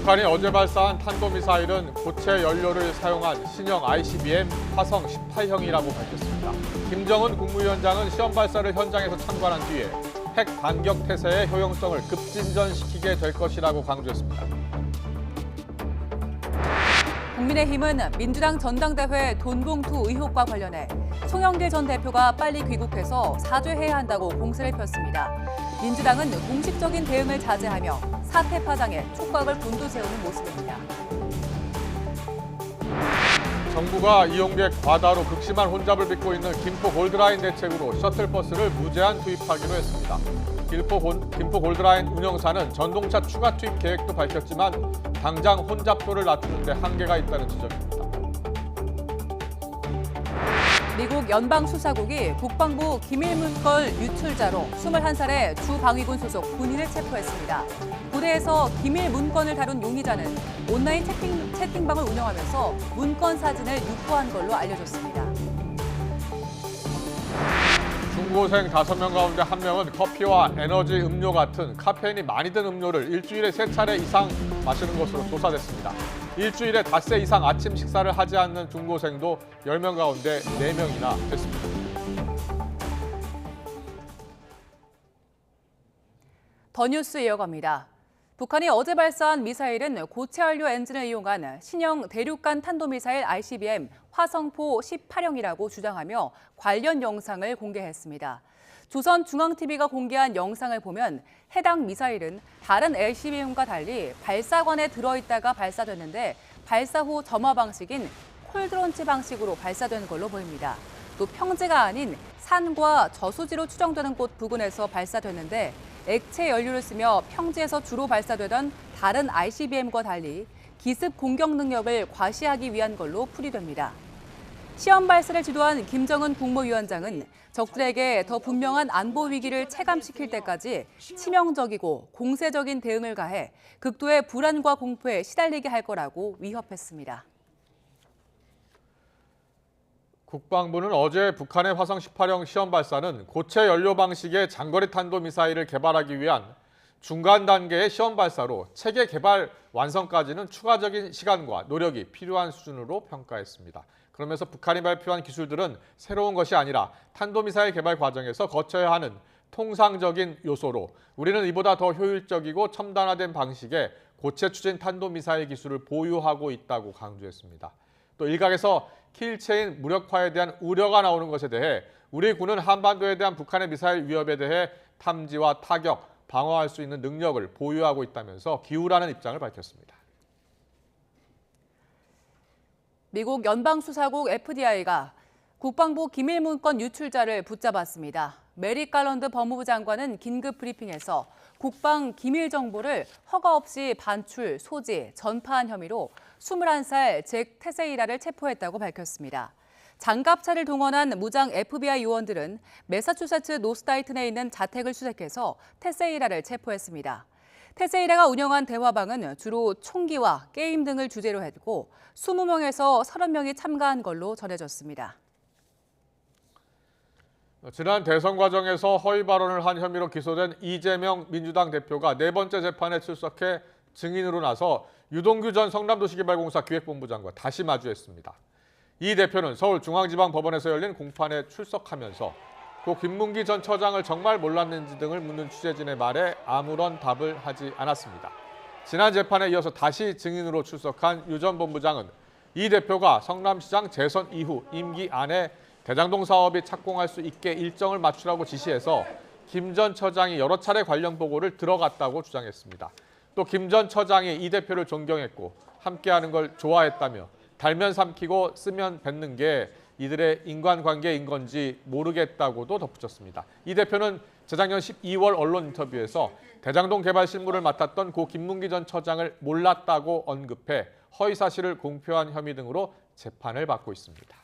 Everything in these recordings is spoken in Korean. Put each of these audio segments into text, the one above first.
북한이 어제 발사한 탄도미사일은 고체 연료를 사용한 신형 ICBM 화성 18형이라고 밝혔습니다. 김정은 국무위원장은 시험 발사를 현장에서 참관한 뒤에 핵 반격 태세의 효용성을 급진전시키게 될 것이라고 강조했습니다. 국민의힘은 민주당 전당대회 돈봉투 의혹과 관련해 송영길 전 대표가 빨리 귀국해서 사죄해야 한다고 공세를 폈습니다. 민주당은 공식적인 대응을 자제하며 사태 파장에 촉각을 곤두세우는 모습입니다. 정부가 이용객 과다로 극심한 혼잡을 빚고 있는 김포 골드라인 대책으로 셔틀버스를 무제한 투입하기로 했습니다. 김포 골드라인 운영사는 전동차 추가 투입 계획도 밝혔지만 당장 혼잡도를 낮추는 데 한계가 있다는 지적입니다. 미국 연방수사국이 국방부 기밀문건 유출자로 21살의 주방위군 소속 군인을 체포했습니다. 부대에서 기밀문건을 다룬 용의자는 온라인 채팅방을 운영하면서 문건 사진을 유포한 걸로 알려졌습니다. 중고생 5명 가운데 1명은 커피와 에너지 음료 같은 카페인이 많이 든 음료를 일주일에 3차례 이상 마시는 것으로 조사됐습니다. 일주일에 닷새 이상 아침 식사를 하지 않는 중고생도 10명 가운데 4명이나 됐습니다. 더 뉴스 이어갑니다. 북한이 어제 발사한 미사일은 고체 연료 엔진을 이용한 신형 대륙간 탄도미사일 ICBM 화성포 18형이라고 주장하며 관련 영상을 공개했습니다. 조선중앙TV가 공개한 영상을 보면 해당 미사일은 다른 ICBM과 달리 발사관에 들어있다가 발사됐는데 발사 후 점화 방식인 콜드론치 방식으로 발사된 걸로 보입니다. 또 평지가 아닌 산과 저수지로 추정되는 곳 부근에서 발사됐는데 액체 연료를 쓰며 평지에서 주로 발사되던 다른 ICBM과 달리 기습 공격 능력을 과시하기 위한 걸로 풀이됩니다. 시험 발사를 지도한 김정은 국무위원장은 적들에게 더 분명한 안보 위기를 체감시킬 때까지 치명적이고 공세적인 대응을 가해 극도의 불안과 공포에 시달리게 할 거라고 위협했습니다. 국방부는 어제 북한의 화성 18형 시험 발사는 고체 연료 방식의 장거리 탄도미사일을 개발하기 위한 중간 단계의 시험 발사로 체계 개발 완성까지는 추가적인 시간과 노력이 필요한 수준으로 평가했습니다. 그러면서 북한이 발표한 기술들은 새로운 것이 아니라 탄도미사일 개발 과정에서 거쳐야 하는 통상적인 요소로 우리는 이보다 더 효율적이고 첨단화된 방식의 고체 추진 탄도미사일 기술을 보유하고 있다고 강조했습니다. 또 일각에서 킬체인 무력화에 대한 우려가 나오는 것에 대해 우리 군은 한반도에 대한 북한의 미사일 위협에 대해 탐지와 타격, 방어할 수 있는 능력을 보유하고 있다면서 기우라는 입장을 밝혔습니다. 미국 연방수사국 FBI가 국방부 기밀문건 유출자를 붙잡았습니다. 메릭 갈런드 법무부 장관은 긴급 브리핑에서 국방 기밀 정보를 허가 없이 반출, 소지, 전파한 혐의로 21살 잭 테세이라를 체포했다고 밝혔습니다. 장갑차를 동원한 무장 FBI 요원들은 매사추세츠 노스다이튼에 있는 자택을 수색해서 테세이라를 체포했습니다. 테세이라가 운영한 대화방은 주로 총기와 게임 등을 주제로 했고 20명에서 30명이 참가한 걸로 전해졌습니다. 지난 대선 과정에서 허위 발언을 한 혐의로 기소된 이재명 민주당 대표가 4번째 재판에 출석해 증인으로 나서 유동규 전 성남도시개발공사 기획본부장과 다시 마주했습니다. 이 대표는 서울중앙지방법원에서 열린 공판에 출석하면서 고 김문기 전 처장을 정말 몰랐는지 등을 묻는 취재진의 말에 아무런 답을 하지 않았습니다. 지난 재판에 이어서 다시 증인으로 출석한 유 전 본부장은 이 대표가 성남시장 재선 이후 임기 안에 대장동 사업이 착공할 수 있게 일정을 맞추라고 지시해서 김 전 처장이 여러 차례 관련 보고를 들어갔다고 주장했습니다. 또 김 전 처장이 이 대표를 존경했고 함께하는 걸 좋아했다며 달면 삼키고 쓰면 뱉는 게 이들의 인간관계인 건지 모르겠다고도 덧붙였습니다. 이 대표는 재작년 12월 언론 인터뷰에서 대장동 개발 실무를 맡았던 고 김문기 전 처장을 몰랐다고 언급해 허위 사실을 공표한 혐의 등으로 재판을 받고 있습니다.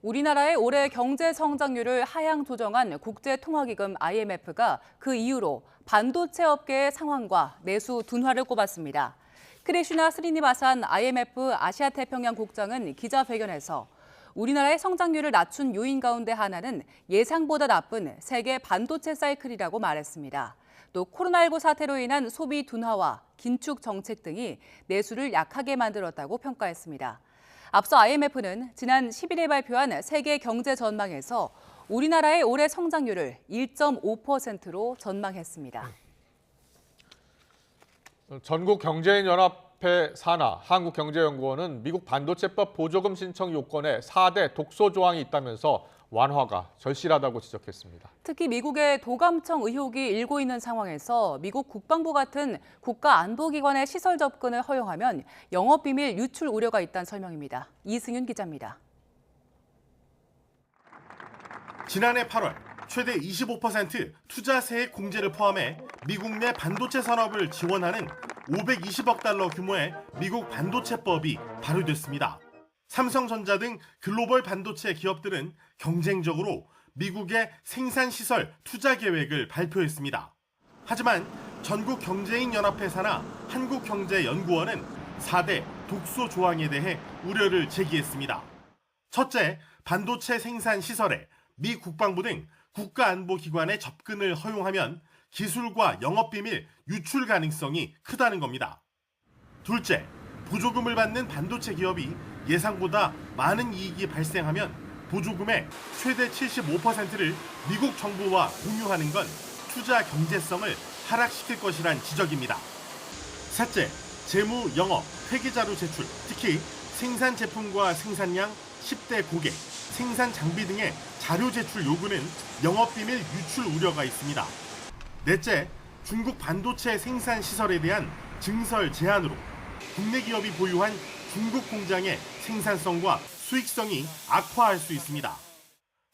우리나라의 올해 경제 성장률을 하향 조정한 국제통화기금 IMF가 그 이후로 반도체 업계의 상황과 내수 둔화를 꼽았습니다. 크리슈나 스리니바산 IMF 아시아태평양 국장은 기자회견에서 우리나라의 성장률을 낮춘 요인 가운데 하나는 예상보다 나쁜 세계 반도체 사이클이라고 말했습니다. 또 코로나19 사태로 인한 소비 둔화와 긴축 정책 등이 내수를 약하게 만들었다고 평가했습니다. 앞서 IMF는 지난 11일 발표한 세계 경제 전망에서 우리나라의 올해 성장률을 1.5%로 전망했습니다. 전국경제인연합회 산하 한국경제연구원은 미국 반도체법 보조금 신청 요건에 4대 독소 조항이 있다면서 완화가 절실하다고 지적했습니다. 특히 미국의 도감청 의혹이 일고 있는 상황에서 미국 국방부 같은 국가안보기관의 시설 접근을 허용하면 영업비밀 유출 우려가 있다는 설명입니다. 이승윤 기자입니다. 지난해 8월 최대 25% 투자세액 공제를 포함해 미국 내 반도체 산업을 지원하는 520억 달러 규모의 미국 반도체법이 발효됐습니다. 삼성전자 등 글로벌 반도체 기업들은 경쟁적으로 미국의 생산시설 투자 계획을 발표했습니다. 하지만 전국경제인연합회 산하 한국경제연구원은 4대 독소 조항에 대해 우려를 제기했습니다. 첫째, 반도체 생산시설에 미 국방부 등 국가안보기관의 접근을 허용하면 기술과 영업비밀 유출 가능성이 크다는 겁니다. 둘째, 보조금을 받는 반도체 기업이 예상보다 많은 이익이 발생하면 보조금의 최대 75%를 미국 정부와 공유하는 건 투자 경제성을 하락시킬 것이란 지적입니다. 셋째, 재무, 영업, 회계자료 제출, 특히 생산 제품과 생산량, 10대 고객, 생산 장비 등의 자료 제출 요구는 영업비밀 유출 우려가 있습니다. 넷째, 중국 반도체 생산 시설에 대한 증설 제한으로 국내 기업이 보유한 중국 공장의 생산성과 수익성이 악화할 수 있습니다.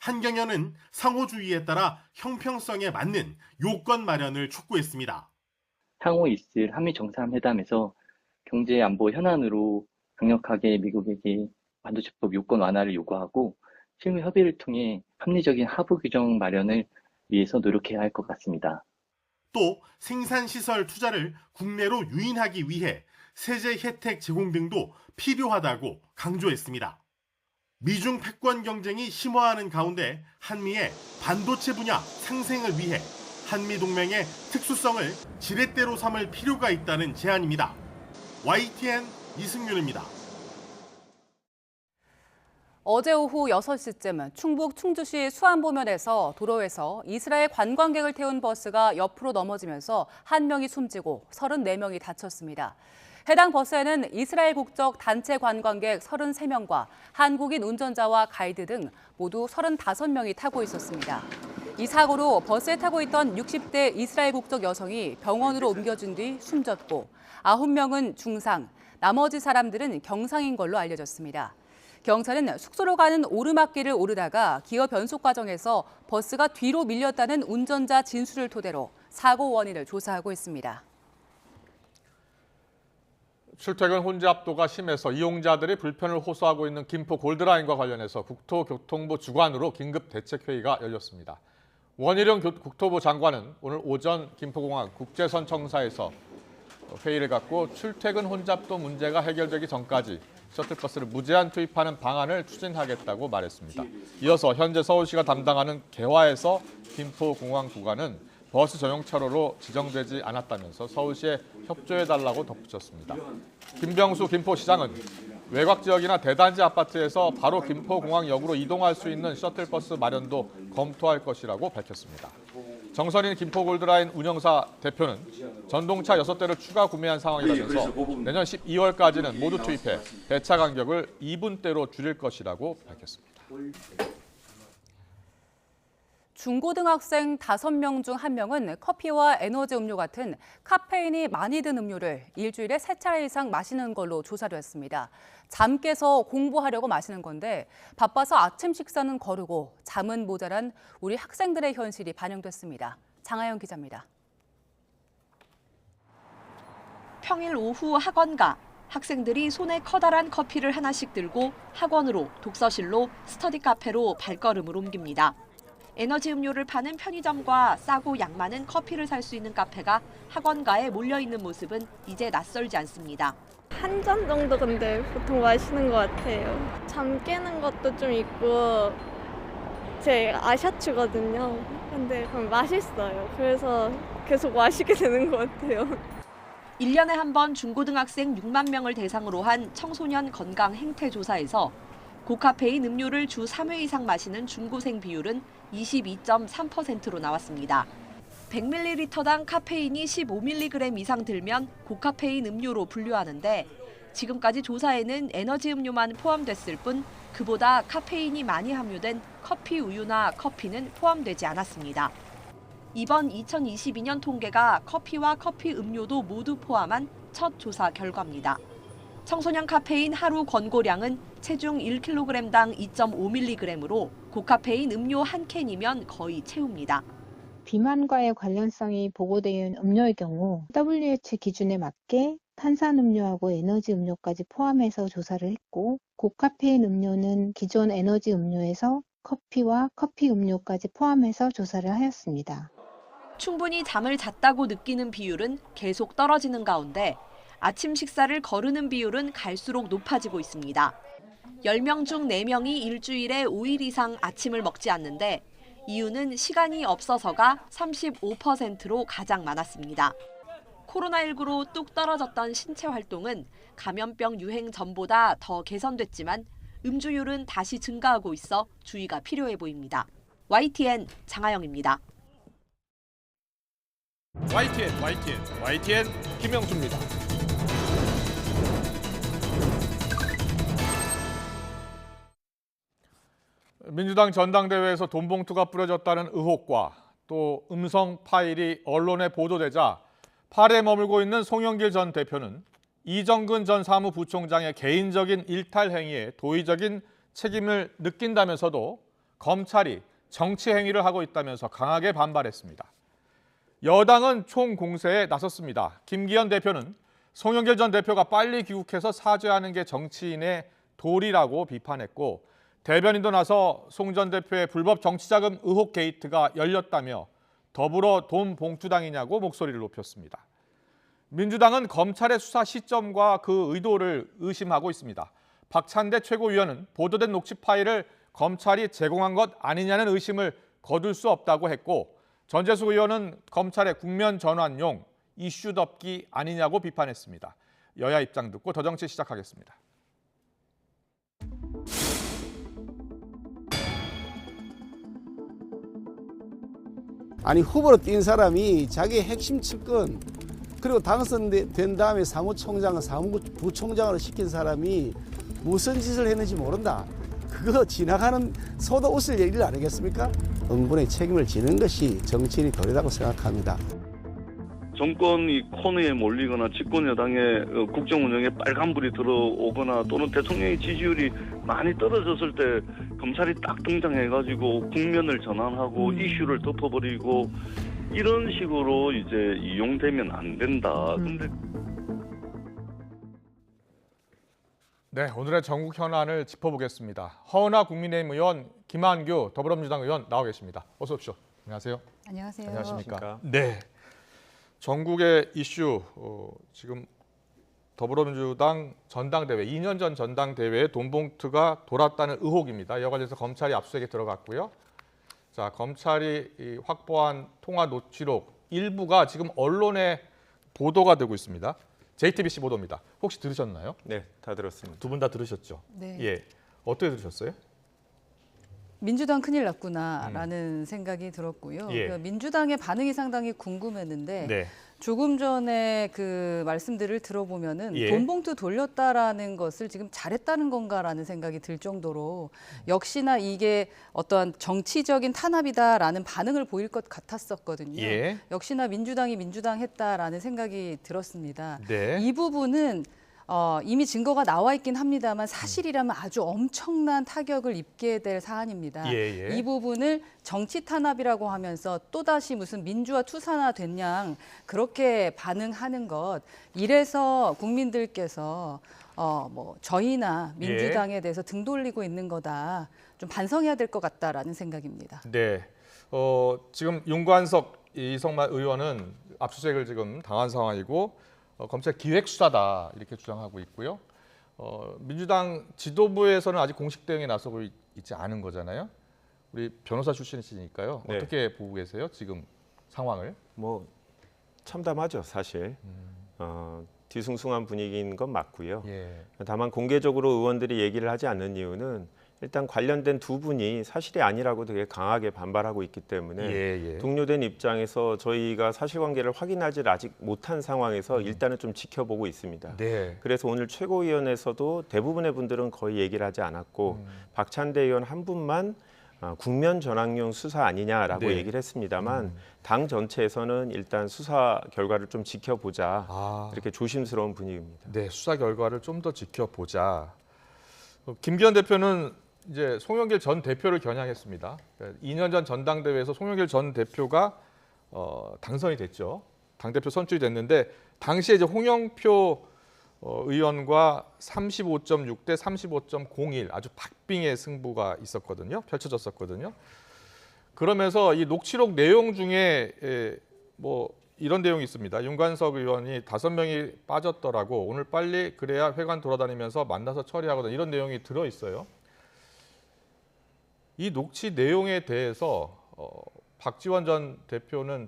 한경연은 상호주의에 따라 형평성에 맞는 요건 마련을 촉구했습니다. 향후 있을 한미 정상회담에서 경제 안보 현안으로 강력하게 미국에게 반도체법 요건 완화를 요구하고 실무 협의를 통해 합리적인 하부 규정 마련을 위해서 노력해야 할 것 같습니다. 또 생산시설 투자를 국내로 유인하기 위해 세제 혜택 제공 등도 필요하다고 강조했습니다. 미중 패권 경쟁이 심화하는 가운데 한미의 반도체 분야 상생을 위해 한미 동맹의 특수성을 지렛대로 삼을 필요가 있다는 제안입니다. YTN 이승윤입니다. 어제 오후 6시쯤 충북 충주시 수안보면에서 도로에서 이스라엘 관광객을 태운 버스가 옆으로 넘어지면서 1명이 숨지고 34명이 다쳤습니다. 해당 버스에는 이스라엘 국적 단체 관광객 33명과 한국인 운전자와 가이드 등 모두 35명이 타고 있었습니다. 이 사고로 버스에 타고 있던 60대 이스라엘 국적 여성이 병원으로 옮겨진 뒤 숨졌고 9명은 중상, 나머지 사람들은 경상인 걸로 알려졌습니다. 경찰은 숙소로 가는 오르막길을 오르다가 기어 변속 과정에서 버스가 뒤로 밀렸다는 운전자 진술을 토대로 사고 원인을 조사하고 있습니다. 출퇴근 혼잡도가 심해서 이용자들이 불편을 호소하고 있는 김포 골드라인과 관련해서 국토교통부 주관으로 긴급 대책회의가 열렸습니다. 원희룡 국토부 장관은 오늘 오전 김포공항 국제선청사에서 회의를 갖고 출퇴근 혼잡도 문제가 해결되기 전까지 셔틀버스를 무제한 투입하는 방안을 추진하겠다고 말했습니다. 이어서 현재 서울시가 담당하는 개화에서 김포공항 구간은 버스 전용 차로로 지정되지 않았다면서 서울시에 협조해달라고 덧붙였습니다. 김병수 김포시장은 외곽 지역이나 대단지 아파트에서 바로 김포공항역으로 이동할 수 있는 셔틀버스 마련도 검토할 것이라고 밝혔습니다. 정선인 김포골드라인 운영사 대표는 전동차 6대를 추가 구매한 상황이라면서 내년 12월까지는 모두 투입해 배차 간격을 2분대로 줄일 것이라고 밝혔습니다. 중고등학생 5명 중 1명은 커피와 에너지 음료 같은 카페인이 많이 든 음료를 일주일에 3차례 이상 마시는 걸로 조사됐습니다. 잠 깨서 공부하려고 마시는 건데 바빠서 아침 식사는 거르고 잠은 모자란 우리 학생들의 현실이 반영됐습니다. 장하영 기자입니다. 평일 오후 학원가, 학생들이 손에 커다란 커피를 하나씩 들고 학원으로, 독서실로, 스터디 카페로 발걸음을 옮깁니다. 에너지 음료를 파는 편의점과 싸고 양 많은 커피를 살 수 있는 카페가 학원가에 몰려있는 모습은 이제 낯설지 않습니다. 한 잔 정도 근데 보통 마시는 것 같아요. 잠 깨는 것도 좀 있고 제 아샤추거든요. 근데 그럼 맛있어요. 그래서 계속 마시게 되는 것 같아요. 1년에 한 번 중고등학생 6만 명을 대상으로 한 청소년 건강 행태 조사에서 고카페인 음료를 주 3회 이상 마시는 중고생 비율은 22.3%로 나왔습니다. 100ml당 카페인이 15mg 이상 들면 고카페인 음료로 분류하는데 지금까지 조사에는 에너지 음료만 포함됐을 뿐 그보다 카페인이 많이 함유된 커피 우유나 커피는 포함되지 않았습니다. 이번 2022년 통계가 커피와 커피 음료도 모두 포함한 첫 조사 결과입니다. 청소년 카페인 하루 권고량은 체중 1kg당 2.5mg으로 고카페인 음료 한 캔이면 거의 채웁니다. 비만과의 관련성이 보고되어 있는 음료의 경우 WHO 기준에 맞게 탄산음료하고 에너지 음료까지 포함해서 조사를 했고 고카페인 음료는 기존 에너지 음료에서 커피와 커피 음료까지 포함해서 조사를 하였습니다. 충분히 잠을 잤다고 느끼는 비율은 계속 떨어지는 가운데 아침 식사를 거르는 비율은 갈수록 높아지고 있습니다. 10명 중 4명이 일주일에 5일 이상 아침을 먹지 않는데 이유는 시간이 없어서가 35%로 가장 많았습니다. 코로나19로 뚝 떨어졌던 신체 활동은 감염병 유행 전보다 더 개선됐지만 음주율은 다시 증가하고 있어 주의가 필요해 보입니다. YTN 장하영입니다. YTN 김영수입니다. 민주당 전당대회에서 돈 봉투가 뿌려졌다는 의혹과 또 음성 파일이 언론에 보도되자 팔에 머물고 있는 송영길 전 대표는 이정근 전 사무부총장의 개인적인 일탈 행위에 도의적인 책임을 느낀다면서도 검찰이 정치 행위를 하고 있다면서 강하게 반발했습니다. 여당은 총공세에 나섰습니다. 김기현 대표는 송영길 전 대표가 빨리 귀국해서 사죄하는 게 정치인의 도리라고 비판했고 대변인도 나서 송 전 대표의 불법 정치자금 의혹 게이트가 열렸다며 더불어 돈 봉투당이냐고 목소리를 높였습니다. 민주당은 검찰의 수사 시점과 그 의도를 의심하고 있습니다. 박찬대 최고위원은 보도된 녹취 파일을 검찰이 제공한 것 아니냐는 의심을 거둘 수 없다고 했고 전재수 의원은 검찰의 국면 전환용 이슈 덮기 아니냐고 비판했습니다. 여야 입장 듣고 더 정치 시작하겠습니다. 아니 후보로 뛴 사람이 자기의 핵심 측근 그리고 당선된 다음에 사무총장을 사무부총장으로 시킨 사람이 무슨 짓을 했는지 모른다. 그거 지나가는 소도 웃을 얘기를 아니겠습니까? 응분의 책임을 지는 것이 정치인의 도리라고 생각합니다. 정권이 코너에 몰리거나 집권 여당의 국정 운영에 빨간불이 들어오거나 또는 대통령의 지지율이 많이 떨어졌을 때 검찰이 딱 등장해가지고 국면을 전환하고 이슈를 덮어버리고 이런 식으로 이제 이용되면 안 된다. 근데 네, 오늘의 전국 현안을 짚어보겠습니다. 허은하 국민의힘 의원, 김한규 더불어민주당 의원 나와 계십니다. 어서 오십시오. 안녕하세요. 안녕하세요. 안녕하십니까. 네, 전국의 이슈 지금 더불어민주당 전당대회 2년 전 전당대회에 돈 봉투가 돌았다는 의혹입니다. 이와 관련해서 검찰이 압수수색에 들어갔고요. 자, 검찰이 확보한 통화 녹취록 일부가 지금 언론에 보도가 되고 있습니다. JTBC 보도입니다. 혹시 들으셨나요? 네, 다 들었습니다. 두 분 다 들으셨죠? 네. 예. 어떻게 들으셨어요? 민주당 큰일 났구나라는 생각이 들었고요. 예. 그 민주당의 반응이 상당히 궁금했는데 네. 조금 전에 그 말씀들을 들어보면은 예. 돈 봉투 돌렸다라는 것을 지금 잘했다는 건가라는 생각이 들 정도로 역시나 이게 어떠한 정치적인 탄압이다라는 반응을 보일 것 같았었거든요. 예. 역시나 민주당이 민주당 했다라는 생각이 들었습니다. 네. 이 부분은 이미 증거가 나와 있긴 합니다만 사실이라면 아주 엄청난 타격을 입게 될 사안입니다. 예, 예. 이 부분을 정치 탄압이라고 하면서 또다시 무슨 민주화 투사나 됐냐 그렇게 반응하는 것 이래서 국민들께서 뭐 저희나 민주당에 대해서 등 돌리고 있는 거다. 좀 반성해야 될 것 같다라는 생각입니다. 네. 지금 윤관석 이성만 의원은 압수수색을 지금 당한 상황이고 검찰 기획수사다 이렇게 주장하고 있고요. 민주당 지도부에서는 아직 공식 대응에 나서고 있지 않은 거잖아요. 우리 변호사 출신이시니까요. 네. 어떻게 보고 계세요? 지금 상황을? 뭐 참담하죠, 사실. 뒤숭숭한 분위기인 건 맞고요. 예. 다만 공개적으로 의원들이 얘기를 하지 않는 이유는 일단 관련된 두 분이 사실이 아니라고 되게 강하게 반발하고 있기 때문에 예. 동료된 입장에서 저희가 사실관계를 확인하지 아직 못한 상황에서 일단은 좀 지켜보고 있습니다. 네. 그래서 오늘 최고위원회에서도 대부분의 분들은 거의 얘기를 하지 않았고 박찬대 의원 한 분만 국면 전환용 수사 아니냐라고 네. 얘기를 했습니다만 당 전체에서는 일단 수사 결과를 좀 지켜보자 이렇게 조심스러운 분위기입니다. 네, 수사 결과를 좀 더 지켜보자. 김기현 대표는 이제 송영길 전 대표를 겨냥했습니다. 2년 전 전당대회에서 송영길 전 대표가 당선이 됐죠. 당대표 선출이 됐는데 당시에 이제 홍영표 의원과 35.6 대 35.01 아주 박빙의 승부가 있었거든요. 펼쳐졌었거든요. 그러면서 이 녹취록 내용 중에 뭐 이런 내용이 있습니다. 윤관석 의원이 5명이 빠졌더라고. 오늘 빨리 그래야 회관 돌아다니면서 만나서 처리하거든. 이런 내용이 들어 있어요. 이 녹취 내용에 대해서 박지원 전 대표는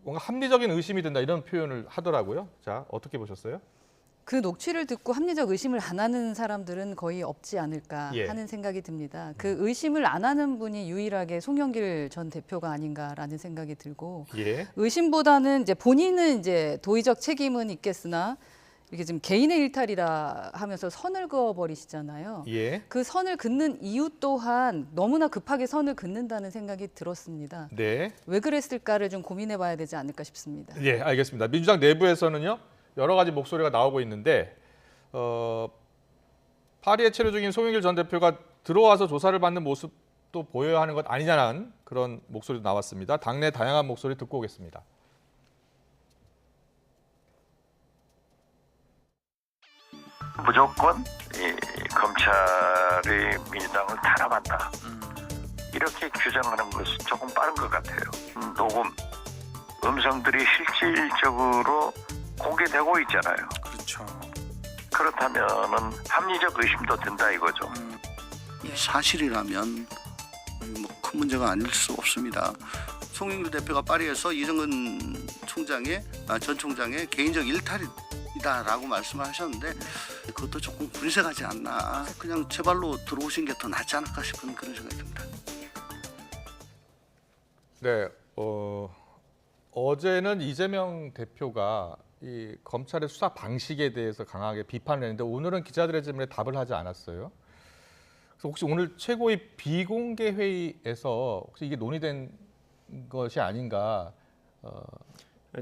뭔가 합리적인 의심이 든다 이런 표현을 하더라고요. 자, 어떻게 보셨어요? 그 녹취를 듣고 합리적 의심을 안 하는 사람들은 거의 없지 않을까 예. 하는 생각이 듭니다. 그 의심을 안 하는 분이 유일하게 송영길 전 대표가 아닌가라는 생각이 들고 예. 의심보다는 이제 본인은 이제 도의적 책임은 있겠으나 이게 지금 개인의 일탈이라 하면서 선을 그어버리시잖아요. 예. 그 선을 긋는 이유 또한 너무나 급하게 선을 긋는다는 생각이 들었습니다. 네. 왜 그랬을까를 좀 고민해봐야 되지 않을까 싶습니다. 예, 알겠습니다. 민주당 내부에서는요. 여러 가지 목소리가 나오고 있는데 파리에 체류 중인 송영길 전 대표가 들어와서 조사를 받는 모습도 보여야 하는 것 아니냐는 그런 목소리도 나왔습니다. 당내 다양한 목소리 듣고 오겠습니다. 무조건 검찰이 민주당을 탄압한다. 이렇게 규정하는 것은 조금 빠른 것 같아요. 녹음, 음성들이 실질적으로 공개되고 있잖아요. 그렇죠. 그렇다면은 합리적 의심도 든다 이거죠. 사실이라면 뭐 큰 문제가 아닐 수 없습니다. 송영길 대표가 파리에서 이정근 전 총장의 개인적 일탈이다라고 말씀을 하셨는데 그것도 조금 분쇄하지 않나. 그냥 제 발로 들어오신 게 더 낫지 않을까 싶은 그런 생각이 듭니다. 네, 어제는 이재명 대표가 이 검찰의 수사 방식에 대해서 강하게 비판을 했는데 오늘은 기자들의 질문에 답을 하지 않았어요. 그래서 혹시 오늘 최고위 비공개 회의에서 혹시 이게 논의된 것이 아닌가?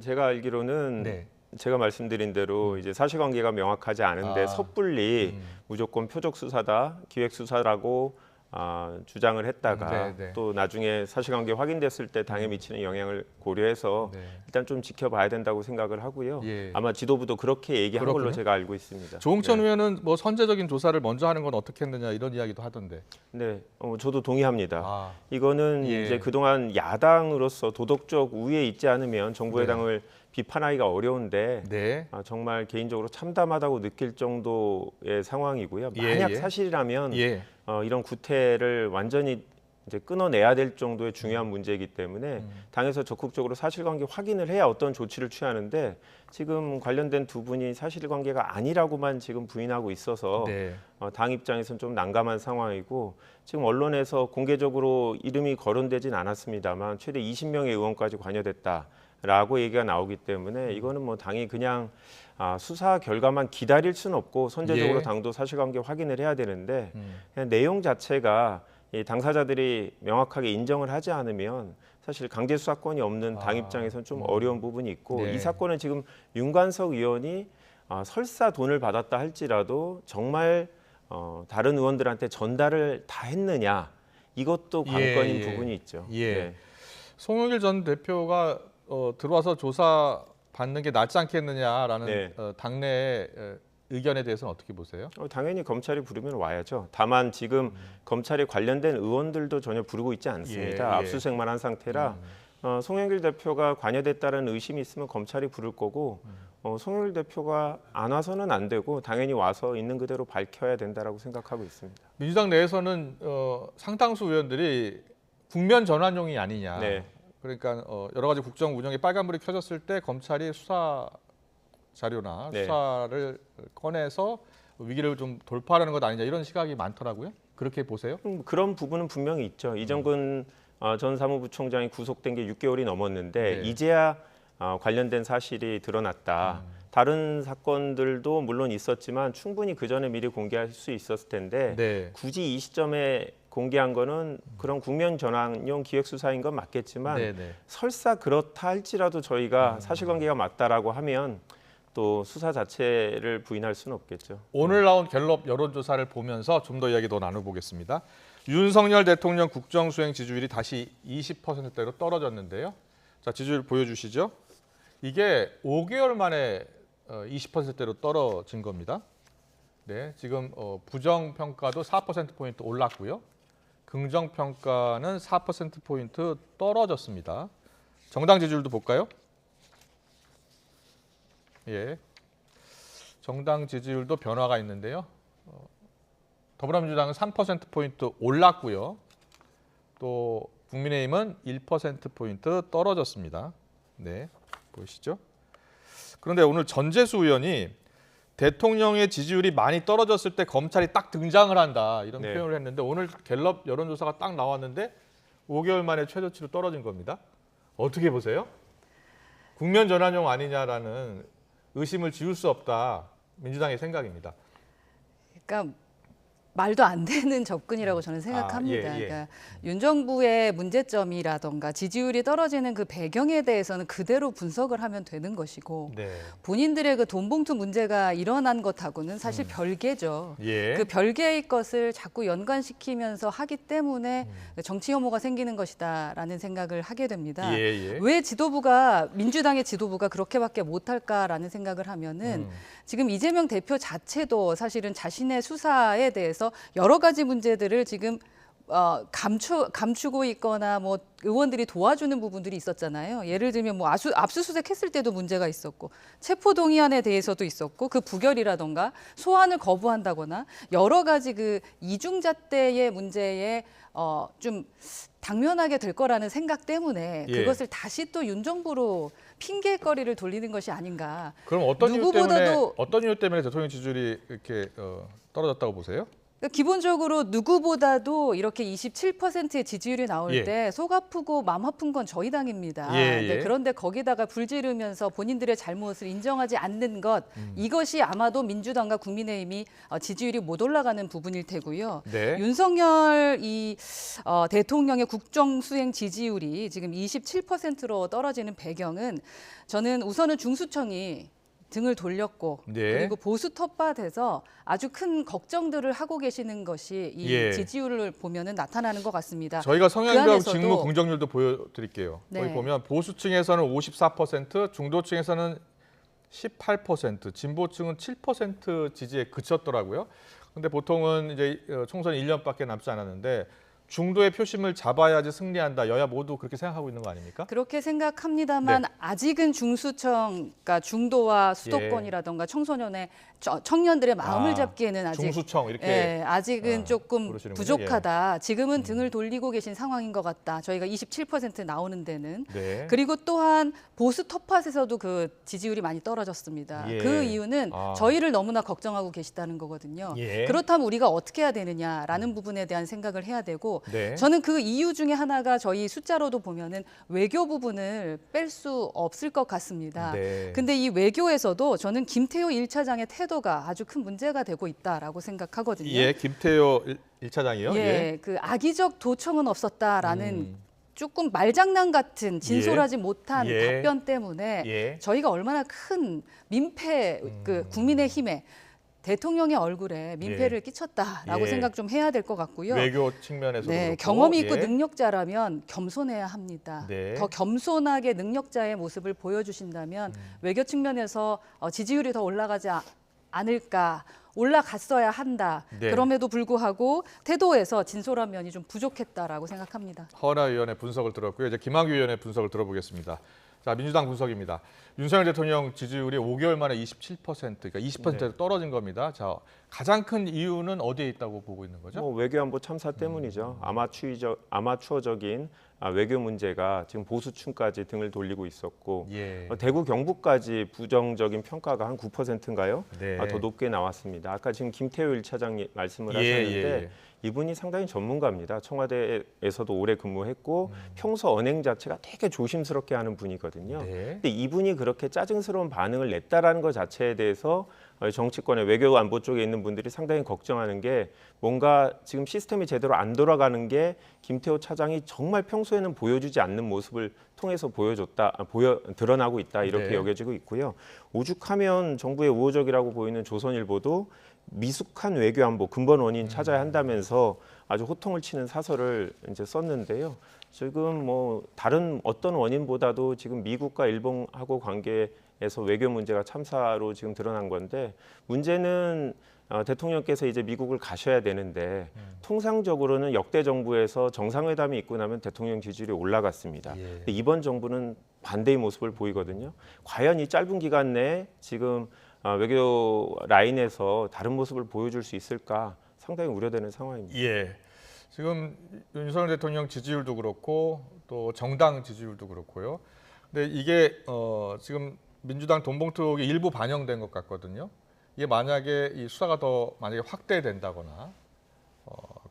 제가 알기로는 네. 제가 말씀드린 대로 이제 사실관계가 명확하지 않은데 섣불리 무조건 표적 수사다, 기획 수사라고 주장을 했다가 또 나중에 사실관계 확인됐을 때 당에 미치는 영향을 고려해서 일단 좀 지켜봐야 된다고 생각을 하고요. 예. 아마 지도부도 그렇게 얘기한 그렇군요. 걸로 제가 알고 있습니다. 조응천 의원은 뭐 선제적인 조사를 먼저 하는 건 어떻게 했느냐 이런 이야기도 하던데. 네, 저도 동의합니다. 예. 이거는 이제 그동안 야당으로서 도덕적 우위에 있지 않으면 정부 여당을 비판하기가 어려운데 정말 개인적으로 참담하다고 느낄 정도의 상황이고요. 만약 사실이라면 이런 구태를 완전히 이제 끊어내야 될 정도의 중요한 문제이기 때문에 당에서 적극적으로 사실관계 확인을 해야 어떤 조치를 취하는데 지금 관련된 두 분이 사실관계가 아니라고만 지금 부인하고 있어서 당 입장에서는 좀 난감한 상황이고 지금 언론에서 공개적으로 이름이 거론되진 않았습니다만 최대 20명의 의원까지 관여됐다라고 얘기가 나오기 때문에 이거는 뭐 당이 그냥 수사 결과만 기다릴 수는 없고 선제적으로 당도 사실관계 확인을 해야 되는데 그냥 내용 자체가 이 당사자들이 명확하게 인정을 하지 않으면 사실 강제 수사권이 없는 당 입장에서는 좀 어려운 부분이 있고 이 사건은 지금 윤관석 의원이 설사 돈을 받았다 할지라도 정말 다른 의원들한테 전달을 다 했느냐 이것도 관건인 부분이 있죠. 네. 송영길 전 대표가 들어와서 조사 받는 게 낫지 않겠느냐라는 당내 의견에 대해서는 어떻게 보세요? 당연히 검찰이 부르면 와야죠. 다만 지금 검찰에 관련된 의원들도 전혀 부르고 있지 않습니다. 압수수색만 한 상태라 송영길 대표가 관여됐다는 의심이 있으면 검찰이 부를 거고 송영길 대표가 안 와서는 안 되고 당연히 와서 있는 그대로 밝혀야 된다라고 생각하고 있습니다. 민주당 내에서는 상당수 의원들이 국면 전환용이 아니냐. 그러니까 여러 가지 국정 운영에 빨간불이 켜졌을 때 검찰이 수사 자료나 네. 수사를 꺼내서 위기를 좀 돌파하려는 것 아니냐 이런 시각이 많더라고요. 그렇게 보세요? 그런 부분은 분명히 있죠. 이정근 전 사무부총장이 구속된 게 6개월이 넘었는데 네. 이제야 관련된 사실이 드러났다. 다른 사건들도 물론 있었지만 충분히 그 전에 미리 공개할 수 있었을 텐데 네. 굳이 이 시점에 공개한 거는 그런 국면 전환용 기획 수사인 건 맞겠지만 네, 네. 설사 그렇다 할지라도 저희가 사실관계가 맞다라고 하면 또 수사 자체를 부인할 수는 없겠죠. 오늘 나온 갤럽 여론조사를 보면서 좀 더 이야기 더 나눠보겠습니다. 윤석열 대통령 국정수행 지지율이 다시 20%대로 떨어졌는데요. 자, 지지율 보여주시죠. 이게 5개월 만에 20%대로 떨어진 겁니다. 네, 지금 부정평가도 4%포인트 올랐고요. 긍정평가는 4%포인트 떨어졌습니다. 정당 지지율도 볼까요? 예, 정당 지지율도 변화가 있는데요. 더불어민주당은 3%포인트 올랐고요. 또 국민의힘은 1%포인트 떨어졌습니다. 네, 보이시죠? 그런데 오늘 전재수 의원이 대통령의 지지율이 많이 떨어졌을 때 검찰이 딱 등장을 한다 이런 네. 표현을 했는데 오늘 갤럽 여론조사가 딱 나왔는데 5개월 만에 최저치로 떨어진 겁니다. 어떻게 보세요? 국면 전환용 아니냐라는 의심을 지울 수 없다. 민주당의 생각입니다. 그러니까 말도 안 되는 접근이라고 저는 생각합니다. 예. 그러니까 윤 정부의 문제점이라던가 지지율이 떨어지는 그 배경에 대해서는 그대로 분석을 하면 되는 것이고 네. 본인들의 그 돈봉투 문제가 일어난 것하고는 사실 별개죠. 예. 그 별개의 것을 자꾸 연관시키면서 하기 때문에 정치 혐오가 생기는 것이다라는 생각을 하게 됩니다. 예. 왜 민주당의 지도부가 그렇게밖에 못할까라는 생각을 하면은 지금 이재명 대표 자체도 사실은 자신의 수사에 대해서 여러 가지 문제들을 지금 감추고 있거나 뭐 의원들이 도와주는 부분들이 있었잖아요. 예를 들면 뭐 압수수색했을 때도 문제가 있었고 체포동의안에 대해서도 있었고 그 부결이라던가 소환을 거부한다거나 여러 가지 그 이중잣대의 문제에 좀 당면하게 될 거라는 생각 때문에 예. 그것을 다시 또 윤 정부로 핑계거리를 돌리는 것이 아닌가. 그럼 어떤 이유 때문에 대통령 지지율이 이렇게 떨어졌다고 보세요? 그러니까 기본적으로 누구보다도 이렇게 27%의 지지율이 나올 예. 때 속 아프고 마음 아픈 건 저희 당입니다. 예. 네, 그런데 거기다가 불 지르면서 본인들의 잘못을 인정하지 않는 것 이것이 아마도 민주당과 국민의힘이 지지율이 못 올라가는 부분일 테고요. 네. 윤석열 대통령의 국정수행 지지율이 지금 27%로 떨어지는 배경은 저는 우선은 중수청이 등을 돌렸고 네. 그리고 보수 텃밭에서 아주 큰 걱정들을 하고 계시는 것이 이 예. 지지율을 보면은 나타나는 것 같습니다. 저희가 성향별 그 안에서도- 직무 긍정률도 보여드릴게요. 네. 거기 보면 보수층에서는 54%, 중도층에서는 18%, 진보층은 7% 지지에 그쳤더라고요. 근데 보통은 이제 총선 1년밖에 남지 않았는데 중도의 표심을 잡아야지 승리한다. 여야 모두 그렇게 생각하고 있는 거 아닙니까? 그렇게 생각합니다만 네. 아직은 중수청, 그러니까 중도와 수도권이라던가 청년들의 마음을 잡기에는 아직 중수청 이렇게 아직은 조금 부르시는군요. 부족하다. 지금은 등을 돌리고 계신 상황인 것 같다. 저희가 27% 나오는 데는. 네. 그리고 또한 보수 텃밭에서도 그 지지율이 많이 떨어졌습니다. 예. 그 이유는 저희를 너무나 걱정하고 계시다는 거거든요. 예. 그렇다면 우리가 어떻게 해야 되느냐라는 부분에 대한 생각을 해야 되고 네. 저는 그 이유 중에 하나가 저희 숫자로도 보면은 외교 부분을 뺄 수 없을 것 같습니다. 네. 근데 이 외교에서도 저는 김태호 1차장의 태도가 아주 큰 문제가 되고 있다라고 생각하거든요. 예, 김태호 1차장이요. 예, 그 악의적 도청은 없었다라는 조금 말장난 같은 진솔하지 못한 답변 때문에 저희가 얼마나 큰 민폐, 그 국민의힘에 대통령의 얼굴에 민폐를 끼쳤다라고 생각 좀 해야 될 것 같고요. 외교 측면에서도 네, 그렇고. 경험이 있고 능력자라면 겸손해야 합니다. 네. 더 겸손하게 능력자의 모습을 보여주신다면 외교 측면에서 지지율이 더 올라가지 않을까. 올라갔어야 한다. 네. 그럼에도 불구하고 태도에서 진솔한 면이 좀 부족했다라고 생각합니다. 허나 위원의 분석을 들었고요. 이제 김학규 위원의 분석을 들어보겠습니다. 자, 민주당 분석입니다. 윤석열 대통령 지지율이 5개월 만에 27%, 그러니까 20%로 떨어진 겁니다. 자, 가장 큰 이유는 어디에 있다고 보고 있는 거죠? 외교안보 참사 때문이죠. 아마추어적인 외교 문제가 지금 보수층까지 등을 돌리고 있었고 대구 경북까지 부정적인 평가가 한 9%인가요? 더 높게 나왔습니다. 아까 지금 김태우 1차장 말씀을 하셨는데 이분이 상당히 전문가입니다. 청와대에서도 오래 근무했고 평소 언행 자체가 되게 조심스럽게 하는 분이거든요. 근데 이분이 그렇게 짜증스러운 반응을 냈다라는 것 자체에 대해서 정치권의 외교 안보 쪽에 있는 분들이 상당히 걱정하는 게 뭔가 지금 시스템이 제대로 안 돌아가는 게 김태호 차장이 정말 평소에는 보여주지 않는 모습을 통해서 드러나고 있다 이렇게 여겨지고 있고요. 오죽하면 정부의 우호적이라고 보이는 조선일보도 미숙한 외교 안보 근본 원인 찾아야 한다면서 아주 호통을 치는 사설을 이제 썼는데요. 지금 뭐 다른 어떤 원인보다도 지금 미국과 일본하고 관계에서 외교 문제가 참사로 지금 드러난 건데 문제는 대통령께서 이제 미국을 가셔야 되는데 통상적으로는 역대 정부에서 정상회담이 있고 나면 대통령 지지율이 올라갔습니다. 근데 이번 정부는 반대의 모습을 보이거든요. 과연 이 짧은 기간 내에 지금 외교 라인에서 다른 모습을 보여줄 수 있을까 상당히 우려되는 상황입니다. 지금 윤석열 대통령 지지율도 그렇고 또 정당 지지율도 그렇고요. 근데 이게 지금 민주당 돈봉투 의혹이 일부 반영된 것 같거든요. 이게 만약에 이 수사가 더 만약에 확대된다거나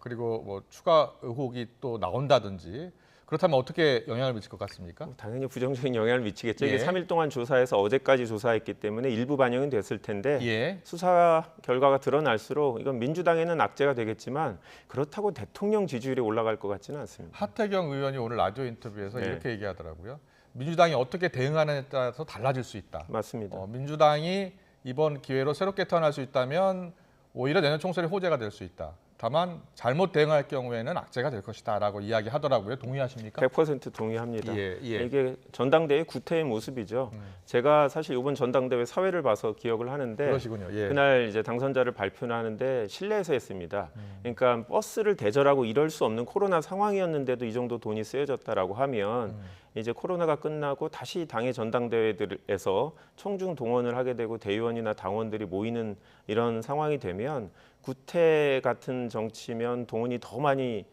그리고 뭐 추가 의혹이 또 나온다든지 그렇다면 어떻게 영향을 미칠 것 같습니까? 당연히 부정적인 영향을 미치겠죠. 이게 3일 동안 조사해서 어제까지 조사했기 때문에 일부 반영은 됐을 텐데 수사 결과가 드러날수록 이건 민주당에는 악재가 되겠지만 그렇다고 대통령 지지율이 올라갈 것 같지는 않습니다. 하태경 의원이 오늘 라디오 인터뷰에서 이렇게 얘기하더라고요. 민주당이 어떻게 대응하느냐에 따라서 달라질 수 있다. 맞습니다. 민주당이 이번 기회로 새롭게 태어날 수 있다면 오히려 내년 총선에 호재가 될 수 있다. 다만 잘못 대응할 경우에는 악재가 될 것이다라고 이야기하더라고요. 동의하십니까? 100% 동의합니다. 이게 전당대회 구태의 모습이죠. 제가 사실 이번 전당대회 사회를 봐서 기억을 하는데 그러시군요. 그날 이제 당선자를 발표를 하는데 실내에서 했습니다. 그러니까 버스를 대절하고 이럴 수 없는 코로나 상황이었는데도 이 정도 돈이 쓰여졌다라고 하면 이제 코로나가 끝나고 다시 당의 전당대회들에서 청중 동원을 하게 되고 대의원이나 당원들이 모이는 이런 상황이 되면 구태 같은 정치면 돈이 더 많이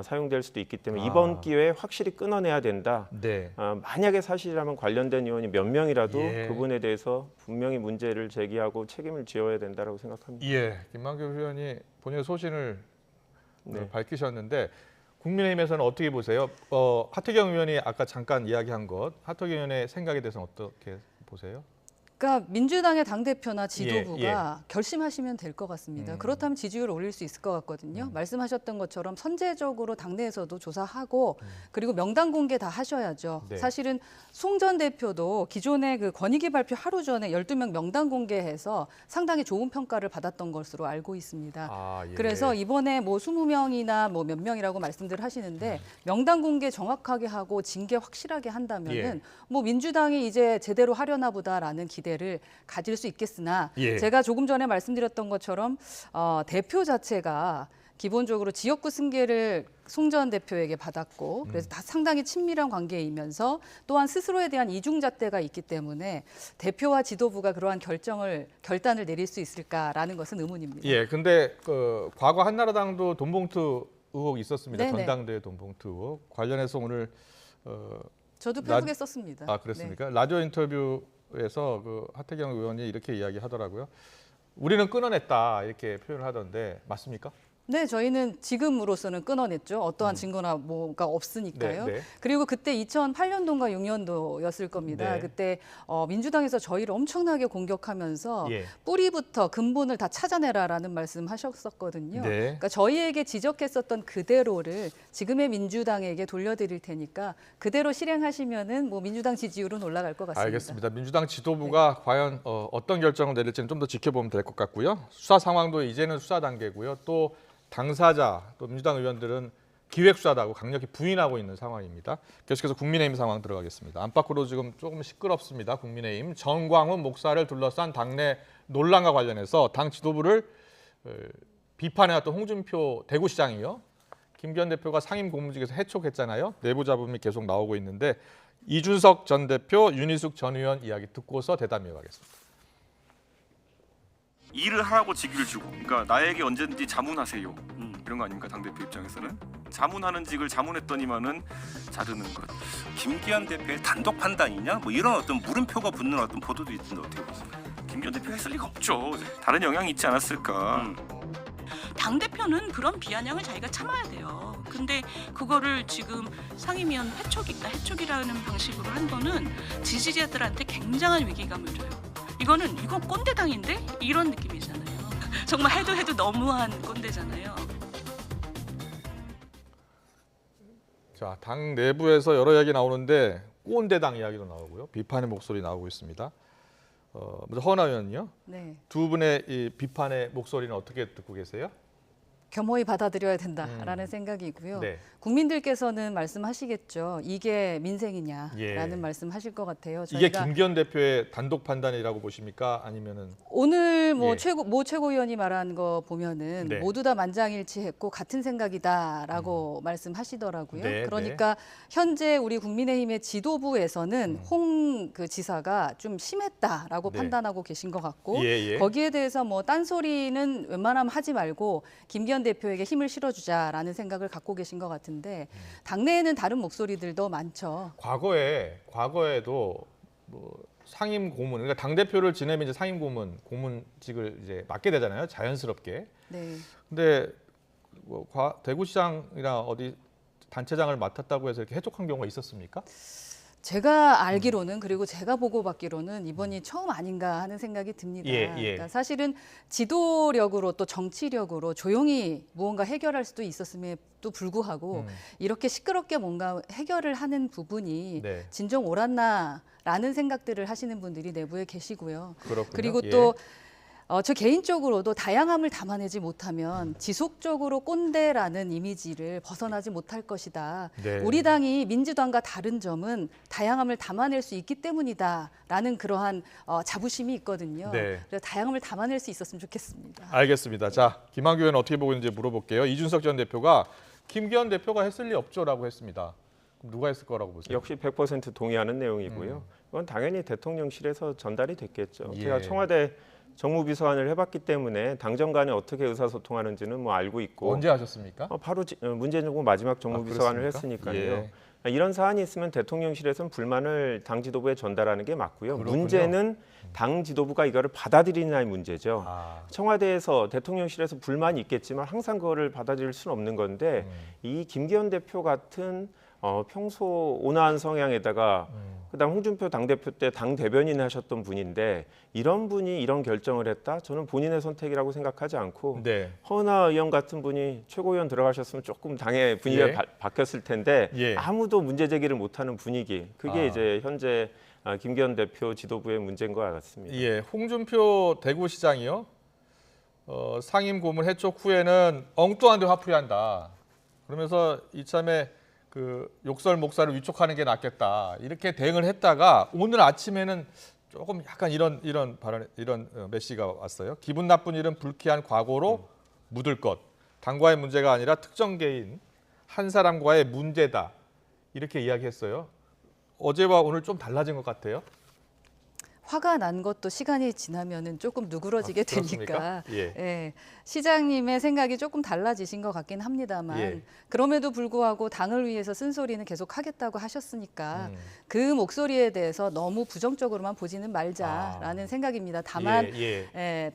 사용될 수도 있기 때문에 이번 기회에 확실히 끊어내야 된다. 만약에 사실이라면 관련된 의원이 몇 명이라도 그분에 대해서 분명히 문제를 제기하고 책임을 지어야 된다고 생각합니다. 김만교 의원이 본인의 소신을 밝히셨는데 국민의힘에서는 어떻게 보세요? 하태경 의원이 아까 잠깐 이야기한 것, 하태경 의원의 생각에 대해서는 어떻게 보세요? 그러니까 민주당의 당대표나 지도부가 결심하시면 될 것 같습니다. 그렇다면 지지율을 올릴 수 있을 것 같거든요. 말씀하셨던 것처럼 선제적으로 당내에서도 조사하고 그리고 명단 공개 다 하셔야죠. 사실은 송 전 대표도 기존의 그 권익위 발표 하루 전에 12명 명단 공개해서 상당히 좋은 평가를 받았던 것으로 알고 있습니다. 그래서 이번에 뭐 20명이나 뭐 몇 명이라고 말씀들 하시는데 명단 공개 정확하게 하고 징계 확실하게 한다면은 뭐 민주당이 이제 제대로 하려나 보다라는 기대를 가질 수 있겠으나 제가 조금 전에 말씀드렸던 것처럼 대표 자체가 기본적으로 지역구 승계를 송 전 대표에게 받았고 그래서 다 상당히 친밀한 관계이면서 또한 스스로에 대한 이중잣대가 있기 때문에 대표와 지도부가 그러한 결단을 내릴 수 있을까라는 것은 의문입니다. 근데 과거 한나라당도 돈봉투 의혹이 있었습니다. 전당대회 돈봉투 의혹 관련해서 오늘 저도 페이스북에 썼습니다. 그랬습니까? 라디오 인터뷰에서 그 하태경 의원이 이렇게 이야기하더라고요. 우리는 끊어냈다 이렇게 표현을 하던데 맞습니까? 네, 저희는 지금으로서는 끊어냈죠. 어떠한 증거나 뭐가 없으니까요. 그리고 그때 2008년도인가 6년도였을 겁니다. 그때 민주당에서 저희를 엄청나게 공격하면서 뿌리부터 근본을 다 찾아내라라는 말씀하셨었거든요. 그러니까 저희에게 지적했었던 그대로를 지금의 민주당에게 돌려드릴 테니까 그대로 실행하시면은 뭐 민주당 지지율은 올라갈 것 같습니다. 알겠습니다. 민주당 지도부가 과연 어떤 결정을 내릴지는 좀 더 지켜보면 될 것 같고요. 수사 상황도 이제는 수사 단계고요. 또 당사자 또 민주당 의원들은 기획수사다고 강력히 부인하고 있는 상황입니다. 계속해서 국민의힘 상황 들어가겠습니다. 안팎으로 지금 조금 시끄럽습니다. 국민의힘 정광훈 목사를 둘러싼 당내 논란과 관련해서 당 지도부를 비판해왔던 홍준표 대구시장이요. 김기현 대표가 상임 고문직에서 해촉했잖아요. 내부 잡음이 계속 나오고 있는데 이준석 전 대표, 윤희숙 전 의원 이야기 듣고서 대담 이어가겠습니다. 일을 하라고 직위를 주고, 그러니까 나에게 언제든지 자문하세요. 이런 거 아닙니까? 당대표 입장에서는 자문하는 직을 자문했더니만은 자르는 것. 김기현 대표의 단독 판단이냐? 뭐 이런 어떤 물음표가 붙는 어떤 보도도 있던데 어떻게 보세요? 김기현 대표 했을 리가 없죠. 다른 영향이 있지 않았을까. 당대표는 그런 비아냥을 자기가 참아야 돼요. 근데 그거를 지금 상임위원 해촉이라는 방식으로 한 거는 지지자들한테 굉장한 위기감을 줘요. 이거 꼰대당인데? 이런 느낌이잖아요. 정말 해도 너무한 꼰대잖아요. 자, 당 내부에서 여러 이야기 나오는데 꼰대당 이야기도 나오고요. 비판의 목소리 나오고 있습니다. 먼저 허은하 의원은요. 네. 두 분의 이 비판의 목소리는 어떻게 듣고 계세요? 겸허히 받아들여야 된다라는 생각이고요. 네. 국민들께서는 말씀하시겠죠. 이게 민생이냐라는 예. 말씀하실 것 같아요. 이게 김기현 대표의 단독 판단이라고 보십니까? 아니면은 오늘 뭐 예. 모 최고위원이 말한 거 보면은 네. 모두 다 만장일치했고 같은 생각이다라고 말씀하시더라고요. 네, 그러니까 현재 우리 국민의힘의 지도부에서는 홍 그 지사가 좀 심했다라고 네. 판단하고 계신 것 같고 예. 거기에 대해서 뭐 딴소리는 웬만하면 하지 말고 김기현 대표에게 힘을 실어주자라는 생각을 갖고 계신 것 같은데 당내에는 다른 목소리들도 많죠. 과거에도 뭐 상임 고문, 그러니까 당 대표를 지내면 이제 상임 고문직을 이제 맡게 되잖아요, 자연스럽게. 네. 근데 뭐 대구시장이나 어디 단체장을 맡았다고 해서 이렇게 해촉한 경우가 있었습니까? 제가 알기로는 그리고 제가 보고받기로는 이번이 처음 아닌가 하는 생각이 듭니다. 예. 그러니까 사실은 지도력으로 또 정치력으로 조용히 무언가 해결할 수도 있었음에도 불구하고 이렇게 시끄럽게 뭔가 해결을 하는 부분이 네. 진정 옳았나라는 생각들을 하시는 분들이 내부에 계시고요. 그렇군요. 그리고 예. 또 저 개인적으로도 다양함을 담아내지 못하면 지속적으로 꼰대라는 이미지를 벗어나지 못할 것이다. 네. 우리 당이 민주당과 다른 점은 다양함을 담아낼 수 있기 때문이다라는 그러한 자부심이 있거든요. 네. 그래서 다양함을 담아낼 수 있었으면 좋겠습니다. 알겠습니다. 자, 김한규 의원 어떻게 보고 있는지 물어볼게요. 이준석 전 대표가 김기현 대표가 했을 리 없죠라고 했습니다. 그럼 누가 했을 거라고 보세요? 역시 100% 동의하는 내용이고요. 이건 당연히 대통령실에서 전달이 됐겠죠. 예. 제가 청와대 정무비서관을 해봤기 때문에 당정 간에 어떻게 의사소통하는지는 뭐 알고 있고. 언제 하셨습니까? 바로 문재인 정부 마지막 정무비서관을 그렇습니까? 했으니까요. 예. 이런 사안이 있으면 대통령실에서는 불만을 당 지도부에 전달하는 게 맞고요. 그렇군요. 문제는 당 지도부가 이거를 받아들이느냐의 문제죠. 청와대에서 대통령실에서 불만이 있겠지만 항상 그거를 받아들일 수는 없는 건데 이 김기현 대표 같은 평소 온화한 성향에다가 그다음 홍준표 당대표 때 당 대변인 하셨던 분인데 이런 분이 이런 결정을 했다? 저는 본인의 선택이라고 생각하지 않고 네. 허은하 의원 같은 분이 최고위원 들어가셨으면 조금 당의 분위기가 예. 바뀌었을 텐데 예. 아무도 문제 제기를 못하는 분위기. 그게 이제 현재 김기현 대표 지도부의 문제인 것 같습니다. 예, 홍준표 대구시장이요. 상임 고문 해촉 후에는 엉뚱한 데 화풀이한다. 그러면서 이참에 그 욕설 목사를 위촉하는 게 낫겠다. 이렇게 대응을 했다가 오늘 아침에는 조금 약간 이런 발언, 이런 메시지가 왔어요. 기분 나쁜 일은 불쾌한 과거로 묻을 것. 당과의 문제가 아니라 특정 개인 한 사람과의 문제다. 이렇게 이야기했어요. 어제와 오늘 좀 달라진 것 같아요. 화가 난 것도 시간이 지나면은 조금 누그러지게 되니까 예. 예, 시장님의 생각이 조금 달라지신 것 같긴 합니다만 예. 그럼에도 불구하고 당을 위해서 쓴소리는 계속 하겠다고 하셨으니까 그 목소리에 대해서 너무 부정적으로만 보지는 말자라는 생각입니다. 다만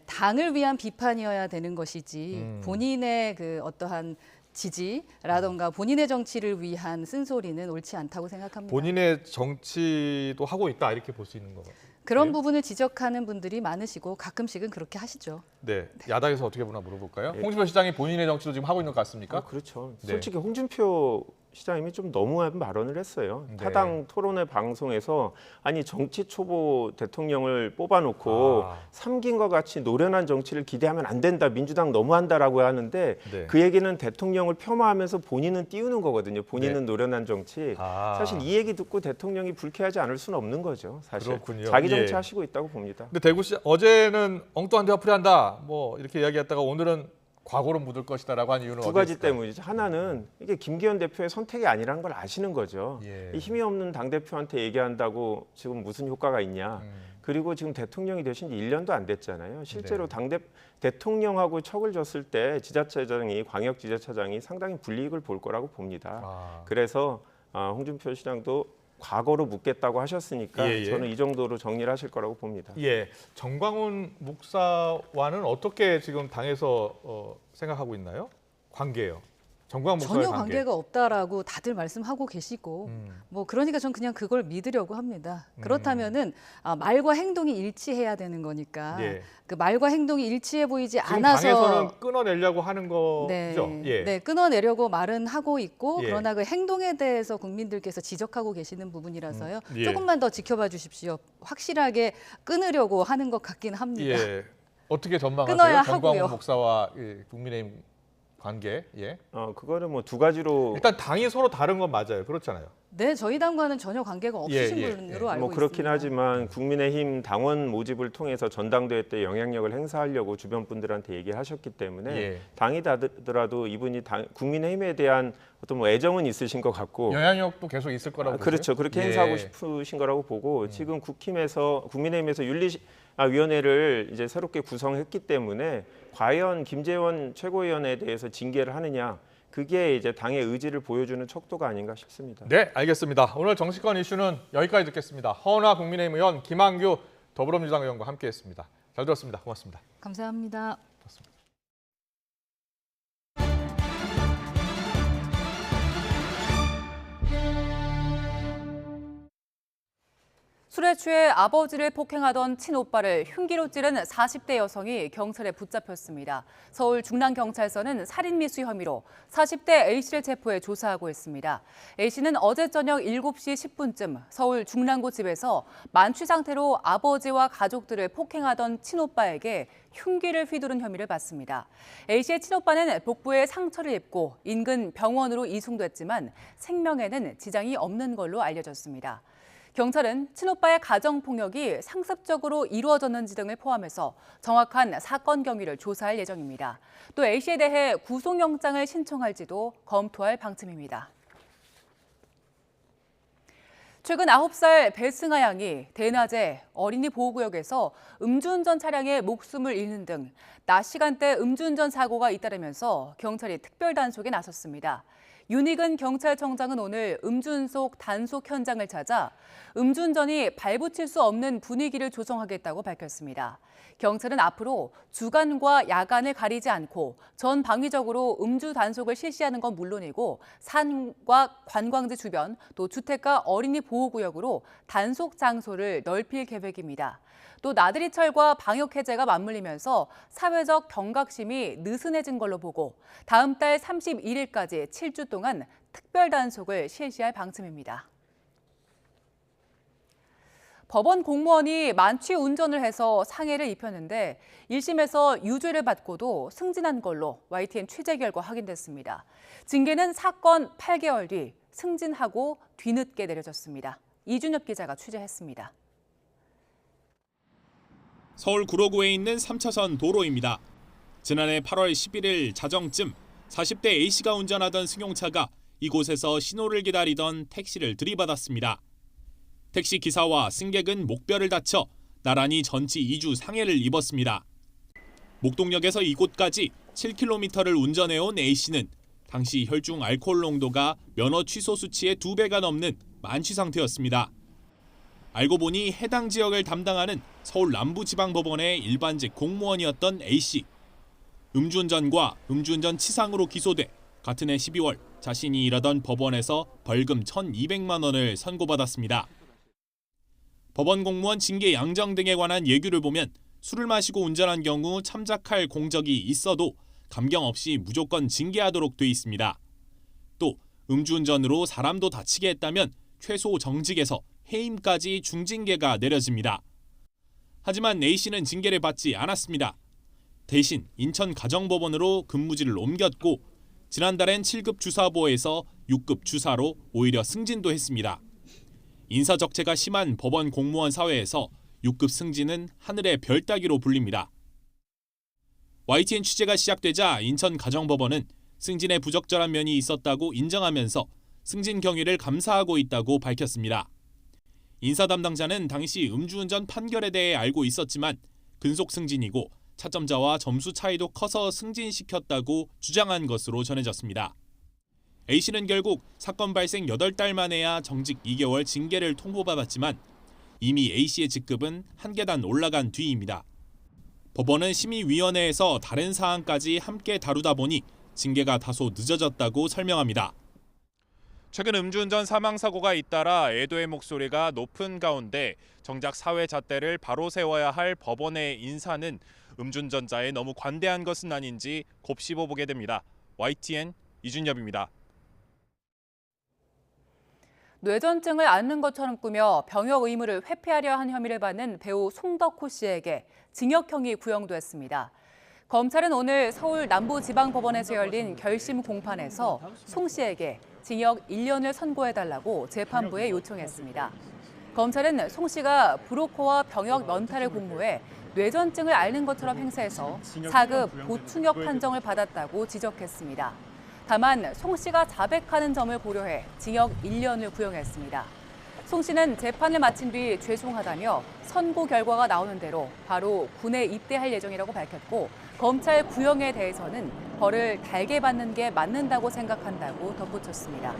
당을 위한 비판이어야 되는 것이지 본인의 그 어떠한 지지라던가 본인의 정치를 위한 쓴소리는 옳지 않다고 생각합니다. 본인의 정치도 하고 있다 이렇게 볼 수 있는 거 같아요. 그런 부분을 지적하는 분들이 많으시고 가끔씩은 그렇게 하시죠. 네, 야당에서 어떻게 보나 물어볼까요? 홍준표 시장이 본인의 정치도 지금 하고 있는 것 같습니까? 그렇죠. 네. 솔직히 홍준표 시장님이 좀 너무한 발언을 했어요. 네. 타당 토론회 방송에서 아니 정치 초보 대통령을 뽑아놓고 삼김과 같이 노련한 정치를 기대하면 안 된다. 민주당 너무한다라고 하는데 네. 그 얘기는 대통령을 폄하하면서 본인은 띄우는 거거든요. 본인은 노련한 정치. 사실 이 얘기 듣고 대통령이 불쾌하지 않을 수는 없는 거죠. 사실 그렇군요. 자기 정치하시고 있다고 봅니다. 근데 대구시 어제는 엉뚱한 데 화풀이한다 뭐 이렇게 이야기했다가 오늘은 과거로 묻을 것이다라고 한 이유는 두 가지 때문이죠. 하나는 이게 김기현 대표의 선택이 아니라는 걸 아시는 거죠. 이 힘이 없는 당대표한테 얘기한다고 지금 무슨 효과가 있냐. 그리고 지금 대통령이 되신 지 1년도 안 됐잖아요. 실제로 대통령하고 척을 졌을 때 지자체장이 광역지자체장이 상당히 불이익을 볼 거라고 봅니다. 그래서 홍준표 시장도 과거로 묻겠다고 하셨으니까 저는 이 정도로 정리를 하실 거라고 봅니다. 예, 정광훈 목사와는 어떻게 지금 당에서 생각하고 있나요? 관계요. 정광훈 목사의 전혀 관계가 없다라고 다들 말씀하고 계시고 뭐 그러니까 전 그냥 그걸 믿으려고 합니다. 그렇다면은 말과 행동이 일치해야 되는 거니까 그 말과 행동이 일치해 보이지 지금 않아서 당에서는 끊어내려고 하는 거죠. 네, 끊어내려고 말은 하고 있고 그러나 그 행동에 대해서 국민들께서 지적하고 계시는 부분이라서요. 조금만 더 지켜봐 주십시오. 확실하게 끊으려고 하는 것 같긴 합니다. 어떻게 전망하세요? 끊어야 정광훈 하고요. 목사와 국민의힘 관계? 그거는 뭐 두 가지로 일단 당이 서로 다른 건 맞아요. 그렇잖아요. 네, 저희 당과는 전혀 관계가 없으신 분으로 알고 뭐 그렇긴 있습니다. 하지만 국민의힘 당원 모집을 통해서 전당대회 때 영향력을 행사하려고 주변 분들한테 얘기하셨기 때문에 당이 다르더라도 이분이 국민의힘에 대한 어떤 뭐 애정은 있으신 것 같고 영향력도 계속 있을 거라고 보세요? 그렇죠. 그렇게 행사하고 싶으신 거라고 보고 지금 국민의힘에서 윤리위원회를 이제 새롭게 구성했기 때문에 과연 김재원 최고위원에 대해서 징계를 하느냐 그게 이제 당의 의지를 보여주는 척도가 아닌가 싶습니다. 네, 알겠습니다. 오늘 정치권 이슈는 여기까지 듣겠습니다. 허은하 국민의힘 의원, 김한규 더불어민주당 의원과 함께했습니다. 잘 들었습니다. 고맙습니다. 감사합니다. 술에 취해 아버지를 폭행하던 친오빠를 흉기로 찌른 40대 여성이 경찰에 붙잡혔습니다. 서울 중랑경찰서는 살인미수 혐의로 40대 A씨를 체포해 조사하고 있습니다. A씨는 어제 저녁 7시 10분쯤 서울 중랑구 집에서 만취 상태로 아버지와 가족들을 폭행하던 친오빠에게 흉기를 휘두른 혐의를 받습니다. A씨의 친오빠는 복부에 상처를 입고 인근 병원으로 이송됐지만 생명에는 지장이 없는 걸로 알려졌습니다. 경찰은 친오빠의 가정폭력이 상습적으로 이루어졌는지 등을 포함해서 정확한 사건 경위를 조사할 예정입니다. 또 A씨에 대해 구속영장을 신청할지도 검토할 방침입니다. 최근 9살 배승아 양이 대낮에 어린이 보호구역에서 음주운전 차량에 목숨을 잃는 등 낮 시간대 음주운전 사고가 잇따르면서 경찰이 특별 단속에 나섰습니다. 윤익은 경찰청장은 오늘 음주운속 단속 현장을 찾아 음주운전이 발붙일 수 없는 분위기를 조성하겠다고 밝혔습니다. 경찰은 앞으로 주간과 야간을 가리지 않고 전방위적으로 음주 단속을 실시하는 건 물론이고 산과 관광지 주변 또 주택가 어린이 보호구역으로 단속 장소를 넓힐 계획입니다. 또 나들이철과 방역 해제가 맞물리면서 사회적 경각심이 느슨해진 걸로 보고 다음 달 31일까지 7주 동안 특별 단속을 실시할 방침입니다. 법원 공무원이 만취 운전을 해서 상해를 입혔는데 1심에서 유죄를 받고도 승진한 걸로 YTN 취재 결과 확인됐습니다. 징계는 사건 8개월 뒤 승진하고 뒤늦게 내려졌습니다. 이준엽 기자가 취재했습니다. 서울 구로구에 있는 3차선 도로입니다. 지난해 8월 11일 자정쯤 40대 A씨가 운전하던 승용차가 이곳에서 신호를 기다리던 택시를 들이받았습니다. 택시 기사와 승객은 목뼈를 다쳐 나란히 전치 2주 상해를 입었습니다. 목동역에서 이곳까지 7km를 운전해온 A씨는 당시 혈중 알코올 농도가 면허 취소 수치의 2배가 넘는 만취 상태였습니다. 알고 보니 해당 지역을 담당하는 서울 남부지방법원의 일반직 공무원이었던 A씨. 음주운전과 음주운전 치상으로 기소돼 같은 해 12월 자신이 일하던 법원에서 벌금 1,200만 원을 선고받았습니다. 법원 공무원 징계 양정 등에 관한 예규를 보면 술을 마시고 운전한 경우 참작할 공적이 있어도 감경 없이 무조건 징계하도록 돼 있습니다. 또 음주운전으로 사람도 다치게 했다면 최소 정직에서 해임까지 중징계가 내려집니다. 하지만 A씨는 징계를 받지 않았습니다. 대신 인천가정법원으로 근무지를 옮겼고 지난달엔 7급 주사보에서 6급 주사로 오히려 승진도 했습니다. 인사적체가 심한 법원 공무원 사회에서 6급 승진은 하늘의 별 따기로 불립니다. YTN 취재가 시작되자 인천가정법원은 승진의 부적절한 면이 있었다고 인정하면서 승진 경위를 감사하고 있다고 밝혔습니다. 인사 담당자는 당시 음주운전 판결에 대해 알고 있었지만 근속 승진이고 차점자와 점수 차이도 커서 승진시켰다고 주장한 것으로 전해졌습니다. A씨는 결국 사건 발생 8달 만에야 정직 2개월 징계를 통보받았지만 이미 A씨의 직급은 한 계단 올라간 뒤입니다. 법원은 심의위원회에서 다른 사안까지 함께 다루다 보니 징계가 다소 늦어졌다고 설명합니다. 최근 음주운전 사망사고가 잇따라 애도의 목소리가 높은 가운데 정작 사회 잣대를 바로 세워야 할 법원의 인사는 음주운전자에 너무 관대한 것은 아닌지 곱씹어보게 됩니다. YTN 이준엽입니다. 뇌전증을 앓는 것처럼 꾸며 병역 의무를 회피하려 한 혐의를 받는 배우 송덕호 씨에게 징역형이 구형됐습니다. 검찰은 오늘 서울 남부지방법원에서 열린 결심 공판에서 송 씨에게 징역 1년을 선고해달라고 재판부에 요청했습니다. 검찰은 송 씨가 브로커와 병역 면탈을 공모해 뇌전증을 앓는 것처럼 행세해서 4급 보충역 판정을 받았다고 지적했습니다. 다만 송 씨가 자백하는 점을 고려해 징역 1년을 구형했습니다. 송 씨는 재판을 마친 뒤 죄송하다며 선고 결과가 나오는 대로 바로 군에 입대할 예정이라고 밝혔고 검찰 구형에 대해서는 벌을 달게 받는 게 맞는다고 생각한다고 덧붙였습니다.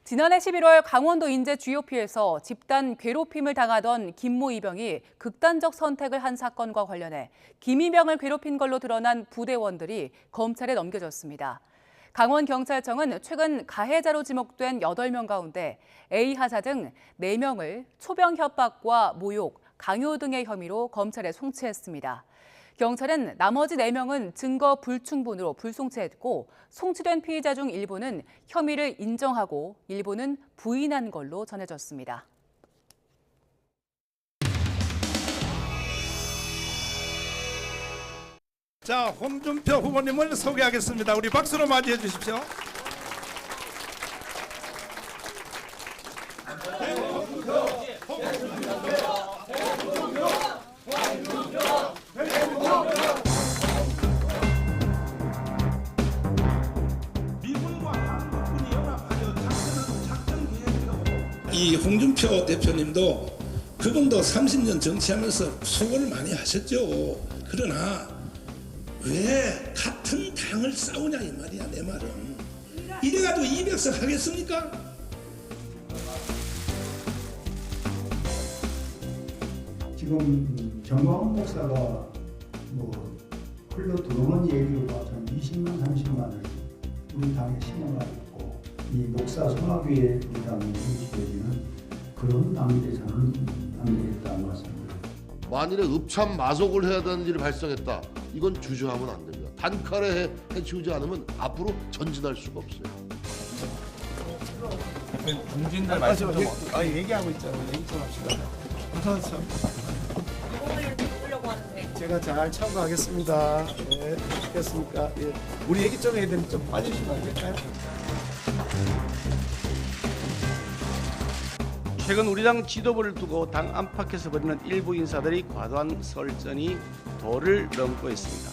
지난해 11월 강원도 인제 GOP에서 집단 괴롭힘을 당하던 김모 이병이 극단적 선택을 한 사건과 관련해 김 이병을 괴롭힌 걸로 드러난 부대원들이 검찰에 넘겨졌습니다. 강원경찰청은 최근 가해자로 지목된 8명 가운데 A 하사 등 4명을 초병 협박과 모욕, 강요 등의 혐의로 검찰에 송치했습니다. 경찰은 나머지 4명은 증거 불충분으로 불송치했고 송치된 피의자 중 일부는 혐의를 인정하고 일부는 부인한 걸로 전해졌습니다. 자, 홍준표 후보님을 소개하겠습니다. 우리 박수로 맞이해 주십시오. 이 홍준표 대표님도 그분도 30년 정치하면서 수고를 많이 하셨죠. 그러나 왜 같은 당을 싸우냐 이 말이야. 내 말은 이래가지고 200석 하겠습니까? 지금 정광훈 목사가 흘러 들어오는 얘기로 봐서는 20만 30만을 우리 당에 심어가지고 이 목사 소나귀에 우리 당이 인식되지는 그런 당이 돼서는 안 되겠다는 말씀입니다. 만일에 읍참 마속을 해야 되는 일이 발생했다. 이건 주저하면 안 됩니다. 단칼에 해치우지 않으면 앞으로 전진할 수가 없어요. 중진들 말씀 좀 얘기하고 있잖아요. 얘기 좀 합시다. 제가 잘 참고하겠습니다. 네, 됐습니까? 예. 우리 얘기 좀 해야 되는데 좀 빠지시면 안 될까요? 최근 우리 당 지도부를 두고 당 안팎에서 벌이는 일부 인사들이 과도한 설전이 도를 넘고 있습니다.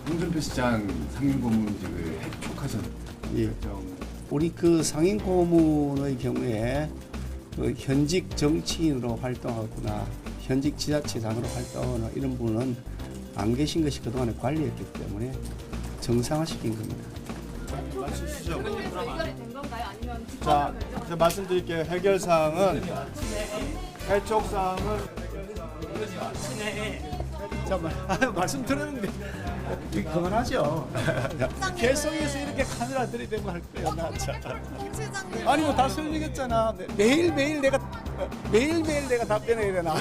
홍준표 시장 상임 고문직을 핵촉하셨죠. 예. 우리 그 상임 고문의 경우에 그 현직 정치인으로 활동하거나 현직 지자체장으로 활동하거나 이런 분은 안 계신 것이 그동안에 관리였기 때문에 정상화시킨 겁니다. 자, 이제 말씀드릴게요. 해결사항은 해촉사항은 잠깐만 말씀 들었는데 그만하죠. 계속해서 이렇게 카메라 들이대고 할 거예요. 나 참. 아니 뭐 다 설명했잖아. 매일매일 내가 답변해야 되나.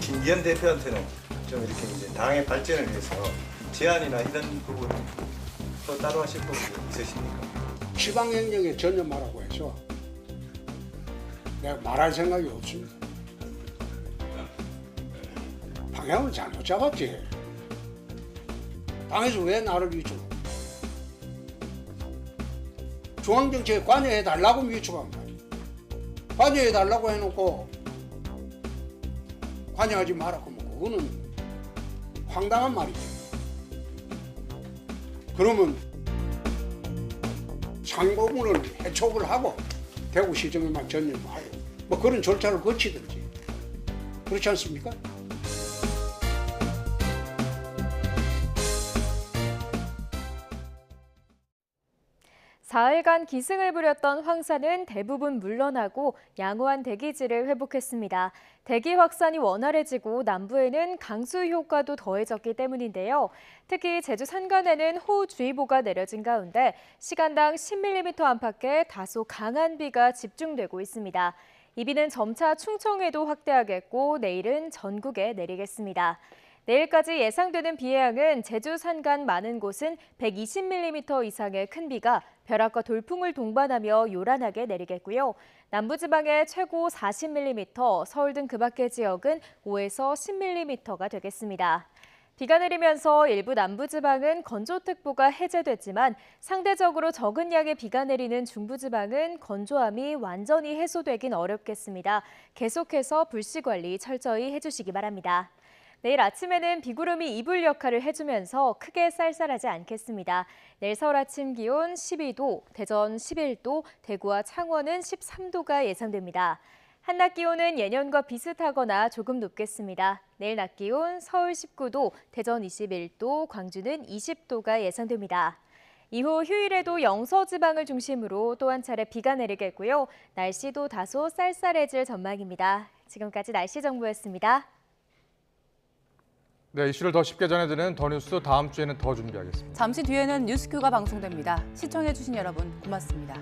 김기현 대표한테는 좀 이렇게 이제 당의 발전을 위해서 제안이나 이런 부분 또 따로 하실 부분 있으십니까? 지방행정에 전념하라고 해서 내가 말할 생각이 없습니다. 방향을 잘못 잡았지. 당에서 왜 나를 위축? 중앙정치에 관여해달라고 위축한 거야. 관여해달라고 해놓고 관여하지 마라 그러면 그거는 황당한 말이죠. 그러면 상고문을 해촉을 하고 대구시정에만 전념하고 뭐 그런 절차를 거치든지 그렇지 않습니까? 사흘간 기승을 부렸던 황사는 대부분 물러나고 양호한 대기질을 회복했습니다. 대기 확산이 원활해지고 남부에는 강수 효과도 더해졌기 때문인데요. 특히 제주 산간에는 호우주의보가 내려진 가운데 시간당 10mm 안팎의 다소 강한 비가 집중되고 있습니다. 이 비는 점차 충청에도 확대하겠고 내일은 전국에 내리겠습니다. 내일까지 예상되는 비의 양은 제주 산간 많은 곳은 120mm 이상의 큰 비가 벼락과 돌풍을 동반하며 요란하게 내리겠고요. 남부지방의 최고 40mm, 서울 등 그 밖의 지역은 5에서 10mm가 되겠습니다. 비가 내리면서 일부 남부지방은 건조특보가 해제됐지만 상대적으로 적은 양의 비가 내리는 중부지방은 건조함이 완전히 해소되긴 어렵겠습니다. 계속해서 불씨관리 철저히 해주시기 바랍니다. 내일 아침에는 비구름이 이불 역할을 해주면서 크게 쌀쌀하지 않겠습니다. 내일 서울 아침 기온 12도, 대전 11도, 대구와 창원은 13도가 예상됩니다. 한낮 기온은 예년과 비슷하거나 조금 높겠습니다. 내일 낮 기온 서울 19도, 대전 21도, 광주는 20도가 예상됩니다. 이후 휴일에도 영서지방을 중심으로 또 한 차례 비가 내리겠고요. 날씨도 다소 쌀쌀해질 전망입니다. 지금까지 날씨 정보였습니다. 네, 이슈를 더 쉽게 전해드리는 더 뉴스 다음 주에는 더 준비하겠습니다. 잠시 뒤에는 뉴스큐가 방송됩니다. 시청해주신 여러분 고맙습니다.